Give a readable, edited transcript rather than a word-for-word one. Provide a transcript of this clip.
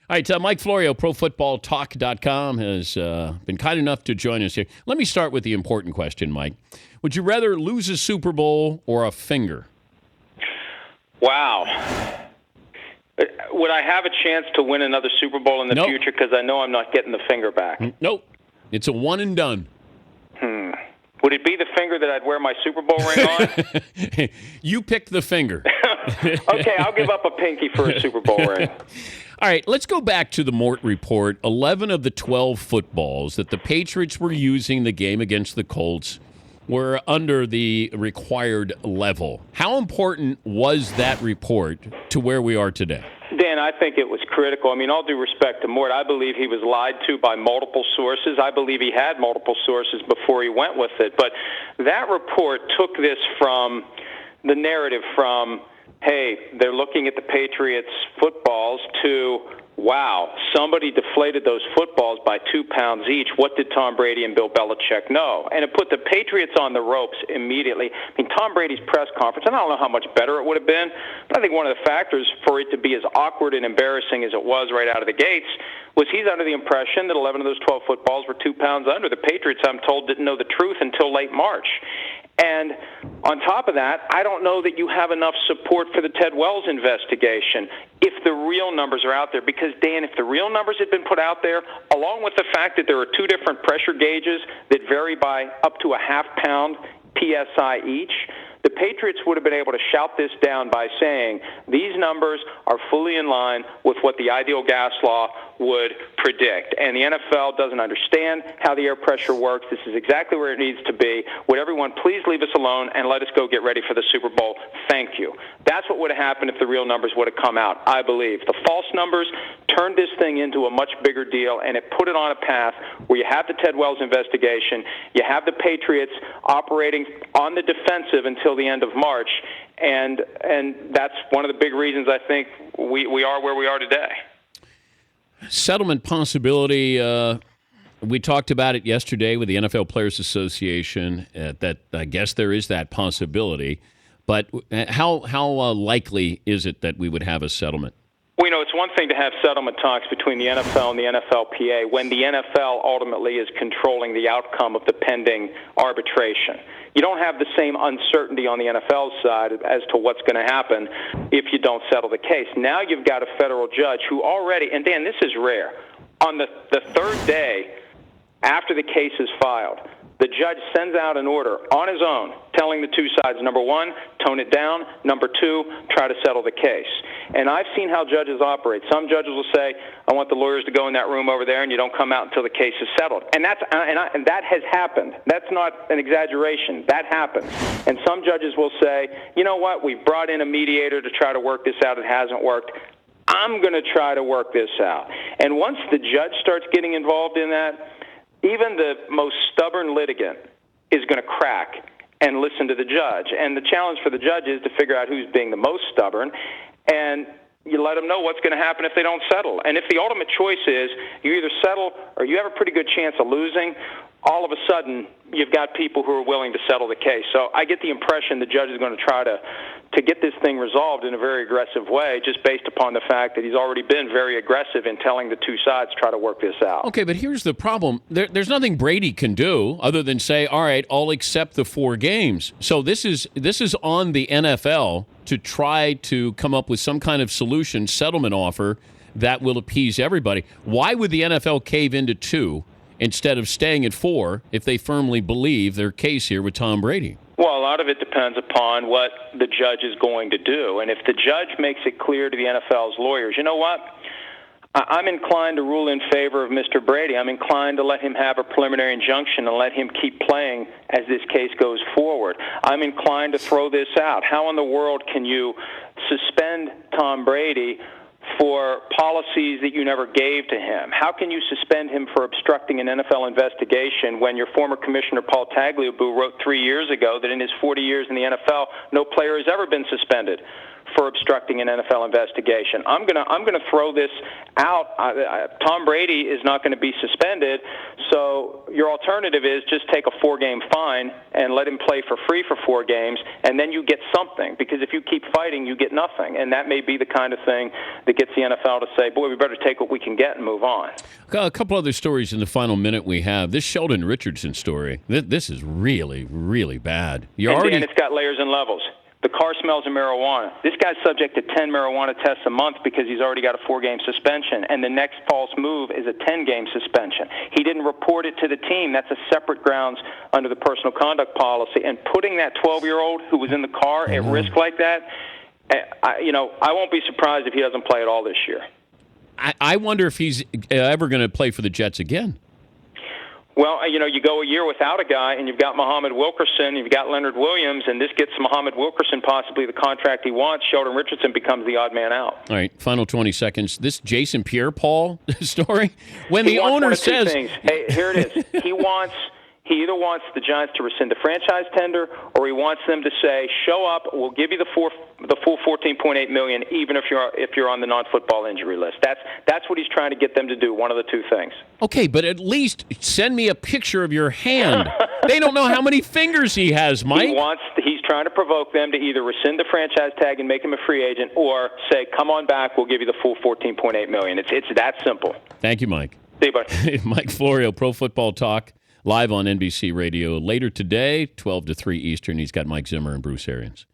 All right, Mike Florio, ProFootballTalk.com, has been kind enough to join us here. Let me start with the important question, Mike. Would you rather lose a Super Bowl or a finger? Wow. Would I have a chance to win another Super Bowl in the future? Because I know I'm not getting the finger back. Nope. It's a one and done. Would it be the finger that I'd wear my Super Bowl ring on? You pick the finger. Okay, I'll give up a pinky for a Super Bowl ring. All right, let's go back to the Mort report. 11 of the 12 footballs that the Patriots were using the game against the Colts were under the required level. How important was that report to where we are today? Dan, I think it was critical. I mean, all due respect to Mort, I believe he was lied to by multiple sources. I believe he had multiple sources before he went with it. But that report took this from the narrative from, hey, they're looking at the Patriots' footballs to, wow, somebody deflated those footballs by 2 pounds each. What did Tom Brady and Bill Belichick know? And it put the Patriots on the ropes immediately. I mean, Tom Brady's press conference, and I don't know how much better it would have been, but I think one of the factors for it to be as awkward and embarrassing as it was right out of the gates was he's under the impression that 11 of those 12 footballs were 2 pounds under. The Patriots, I'm told, didn't know the truth until late March. And on top of that, I don't know that you have enough support for the Ted Wells investigation if the real numbers are out there. Because, Dan, if the real numbers had been put out there, along with the fact that there are 2 different pressure gauges that vary by up to a half-pound PSI each, the Patriots would have been able to shout this down by saying these numbers are fully in line with what the ideal gas law would predict. And the NFL doesn't understand how the air pressure works. This is exactly where it needs to be. Would everyone please leave us alone and let us go get ready for the Super Bowl? Thank you. That's what would have happened if the real numbers would have come out, I believe. The false numbers turned this thing into a much bigger deal, and it put it on a path where you have the Ted Wells investigation, you have the Patriots operating on the defensive until the end of March, and that's one of the big reasons I think we are where we are today. Settlement possibility, we talked about it yesterday with the NFL Players Association, that I guess there is that possibility. But how likely is it that we would have a settlement? Well, you know, it's one thing to have settlement talks between the NFL and the NFLPA when the NFL ultimately is controlling the outcome of the pending arbitration. You don't have the same uncertainty on the NFL side as to what's going to happen if you don't settle the case. Now you've got a federal judge who already, and Dan, this is rare, on the third day after the case is filed, the judge sends out an order on his own telling the two sides, number one, tone it down, number two, try to settle the case. And I've seen how judges operate. Some judges will say, I want the lawyers to go in that room over there and you don't come out until the case is settled. And that has happened. That's not an exaggeration. That happens. And some judges will say, you know what, we've brought in a mediator to try to work this out. It hasn't worked. I'm going to try to work this out. And once the judge starts getting involved in that, even the most stubborn litigant is going to crack and listen to the judge. And the challenge for the judge is to figure out who's being the most stubborn, and you let them know what's going to happen if they don't settle. And if the ultimate choice is you either settle or you have a pretty good chance of losing, all of a sudden you've got people who are willing to settle the case. So I get the impression the judge is going to try to get this thing resolved in a very aggressive way, just based upon the fact that he's already been very aggressive in telling the two sides to try to work this out. Okay, but here's the problem. There's nothing Brady can do other than say, all right, I'll accept the 4 games. So this is on the NFL to try to come up with some kind of solution, settlement offer that will appease everybody. Why would the NFL cave into 2 instead of staying at 4 if they firmly believe their case here with Tom Brady? Well, a lot of it depends upon what the judge is going to do. And if the judge makes it clear to the NFL's lawyers, you know what, I'm inclined to rule in favor of Mr. Brady. I'm inclined to let him have a preliminary injunction and let him keep playing as this case goes forward. I'm inclined to throw this out. How in the world can you suspend Tom Brady for policies that you never gave to him? How can you suspend him for obstructing an NFL investigation when your former commissioner, Paul Tagliabue, wrote 3 years ago that in his 40 years in the NFL, no player has ever been suspended for obstructing an NFL investigation. I'm gonna throw this out. Tom Brady is not going to be suspended, so your alternative is just take a 4-game fine and let him play for free for 4 games, and then you get something. Because if you keep fighting, you get nothing, and that may be the kind of thing that gets the NFL to say, "Boy, we better take what we can get and move on." A couple other stories in the final minute we have. This Sheldon Richardson story. This is really, really bad. And it's got layers and levels. The car smells of marijuana. This guy's subject to 10 marijuana tests a month because he's already got a 4-game suspension, and the next false move is a 10-game suspension. He didn't report it to the team. That's a separate grounds under the personal conduct policy. And putting that 12-year-old who was in the car at risk like that, I won't be surprised if he doesn't play at all this year. I wonder if he's ever going to play for the Jets again. Well, you go a year without a guy, and you've got Muhammad Wilkerson, you've got Leonard Williams, and this gets Muhammad Wilkerson possibly the contract he wants. Sheldon Richardson becomes the odd man out. All right, final 20 seconds. This Jason Pierre-Paul story, when the owner says... Hey, here it is. He either wants the Giants to rescind the franchise tender, or he wants them to say, "Show up, we'll give you the full $14.8 million, even if you're on the non-football injury list." That's what he's trying to get them to do. One of the two things. Okay, but at least send me a picture of your hand. They don't know how many fingers he has, Mike. He's trying to provoke them to either rescind the franchise tag and make him a free agent, or say, "Come on back, we'll give you the full $14.8 million." It's that simple. Thank you, Mike. See you, buddy. Mike Florio, Pro Football Talk. Live on NBC Radio later today, 12 to 3 Eastern. He's got Mike Zimmer and Bruce Arians.